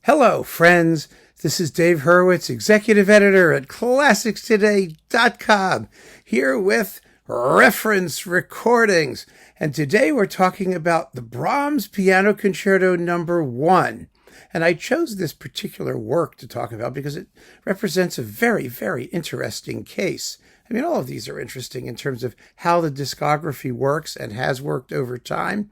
Hello, friends. This is Dave Hurwitz, executive editor at ClassicsToday.com, here with reference recordings. And today we're talking about the Brahms Piano Concerto No. 1. And I chose this particular work to talk about because it represents a very, very interesting case. I mean, all of these are interesting in terms of how the discography works and has worked over time.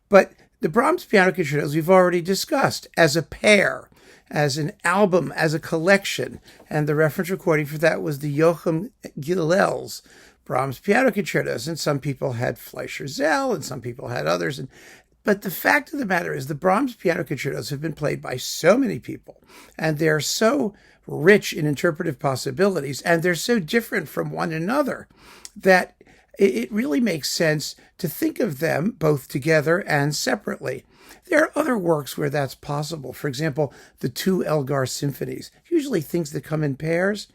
But the Brahms Piano Concertos we've already discussed as a pair, as an album, as a collection. And the reference recording for that was the Joachim Gillel's Brahms Piano Concertos. And some people had Fleisher Szell and some people had others. But the fact of the matter is the Brahms Piano Concertos have been played by so many people, and they're so rich in interpretive possibilities, and they're so different from one another that it really makes sense to think of them both together and separately. There are other works where that's possible. For example, the two Elgar symphonies, usually things that come in pairs.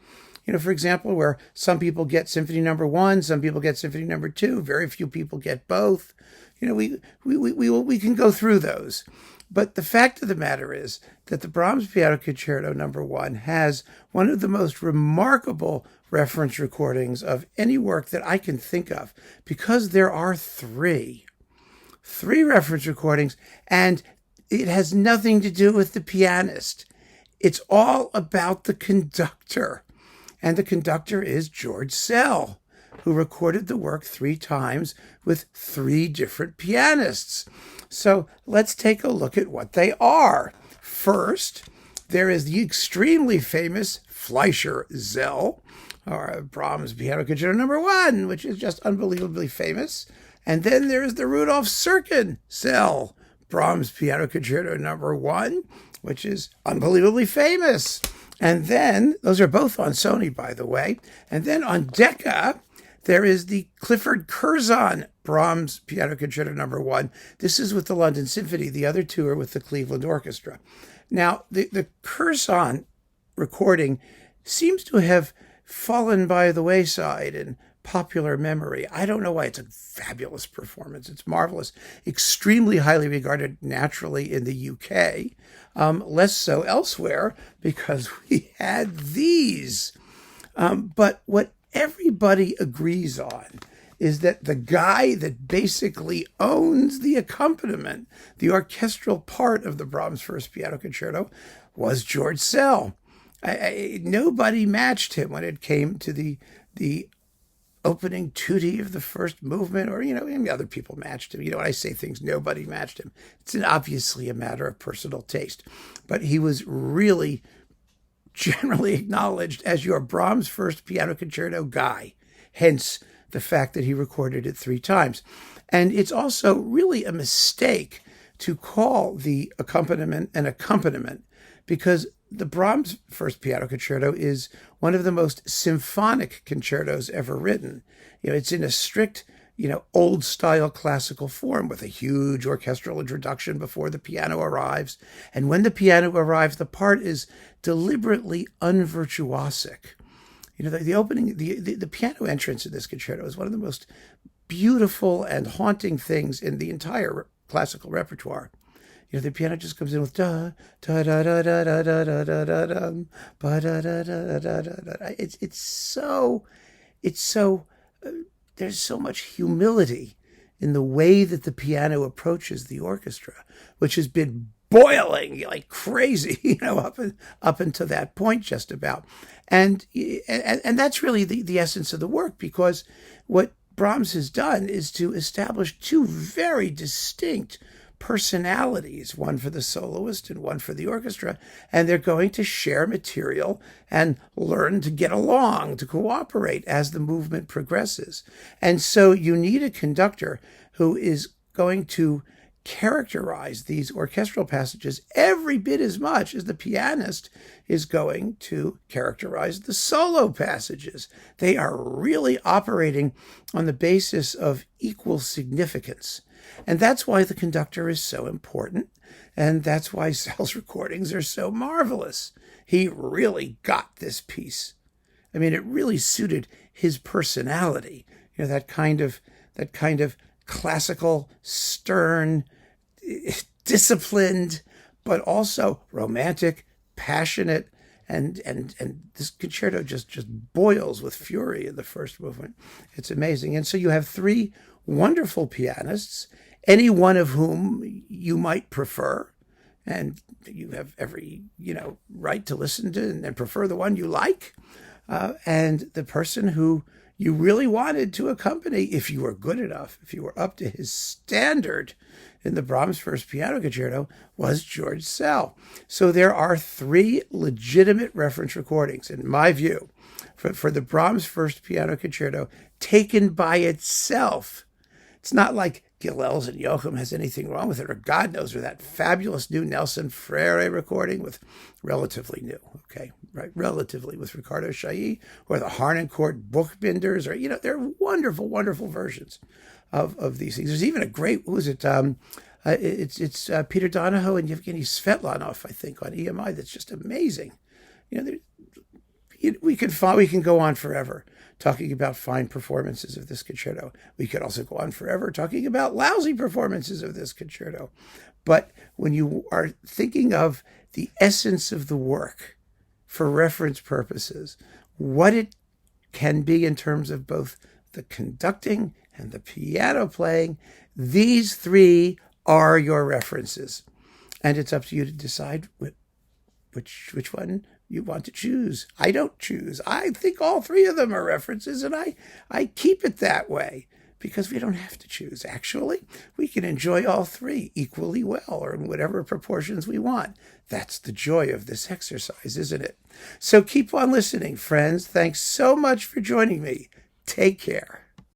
For example, where some people get Symphony No. 1, some people get Symphony No. 2, very few people get both. We can go through those. But the fact of the matter is that the Brahms Piano Concerto No. 1 has one of the most remarkable reference recordings of any work that I can think of, because there are three reference recordings, and it has nothing to do with the pianist. It's all about the conductor, and the conductor is George Szell, who recorded the work 3 times with 3 different pianists. So let's take a look at what they are. First, there is the extremely famous Fleisher Szell, or Brahms Piano Concerto No. 1, which is just unbelievably famous. And then there's the Rudolf Serkin Szell Brahms Piano Concerto No. 1, which is unbelievably famous. And then, those are both on Sony, by the way. And then on Decca, there is the Clifford Curzon Brahms Piano Concerto No. 1. This is with the London Symphony. The other 2 are with the Cleveland Orchestra. Now, the Curzon recording seems to have fallen by the wayside in popular memory. I don't know why. It's a fabulous performance. It's marvelous. Extremely highly regarded naturally in the UK. Less so elsewhere because we had these. But what everybody agrees on is that the guy that basically owns the accompaniment, the orchestral part of the Brahms First Piano Concerto, was George Szell. Nobody matched him when it came to the opening tutti of the first movement, or, other people matched him. When I say things, nobody matched him. It's obviously a matter of personal taste. But he was really generally acknowledged as your Brahms First Piano Concerto guy, hence the fact that he recorded it 3 times. And it's also really a mistake to call the accompaniment an accompaniment, because the Brahms First Piano Concerto is one of the most symphonic concertos ever written. It's in a strict, old-style classical form with a huge orchestral introduction before the piano arrives. And when the piano arrives, the part is deliberately unvirtuosic. The opening, the piano entrance in this concerto is one of the most beautiful and haunting things in the entire classical repertoire. The piano just comes in with da da da da da da da da da da da ba da da da da da da. It's so there's so much humility in the way that the piano approaches the orchestra, which has been boiling like crazy, up until that point just about. And that's really the essence of the work, because what Brahms has done is to establish 2 very distinct personalities, one for the soloist and one for the orchestra, and they're going to share material and learn to get along, to cooperate as the movement progresses. And so you need a conductor who is going to characterize these orchestral passages every bit as much as the pianist is going to characterize the solo passages. They are really operating on the basis of equal significance. And that's why the conductor is so important, and that's why Szell's recordings are so marvelous. He really got this piece. I mean, it really suited his personality. That kind of classical, stern, disciplined, but also romantic, passionate, and this concerto just boils with fury in the first movement. It's amazing. And so you have three wonderful pianists, any one of whom you might prefer, and you have every right to listen to and prefer the one you like, and the person who you really wanted to accompany, if you were good enough, if you were up to his standard in the Brahms First Piano Concerto, was George Szell. So there are three legitimate reference recordings, in my view, for the Brahms First Piano Concerto taken by itself. It's not like Gilels and Joachim has anything wrong with it, or God knows, or that fabulous new Nelson Freire recording with relatively with Ricardo Chailly, or the Harnoncourt Bookbinders, or there are wonderful, wonderful versions of these things. There's even a great, it's Peter Donahoe and Yevgeny Svetlanov, I think, on EMI. That's just amazing. We can go on forever talking about fine performances of this concerto. We could also go on forever talking about lousy performances of this concerto. But when you are thinking of the essence of the work for reference purposes, what it can be in terms of both the conducting and the piano playing, these three are your references. And it's up to you to decide which one you want to choose. I don't choose. I think all three of them are references, and I keep it that way because we don't have to choose. Actually, we can enjoy all three equally well, or in whatever proportions we want. That's the joy of this exercise, isn't it? So keep on listening, friends. Thanks so much for joining me. Take care.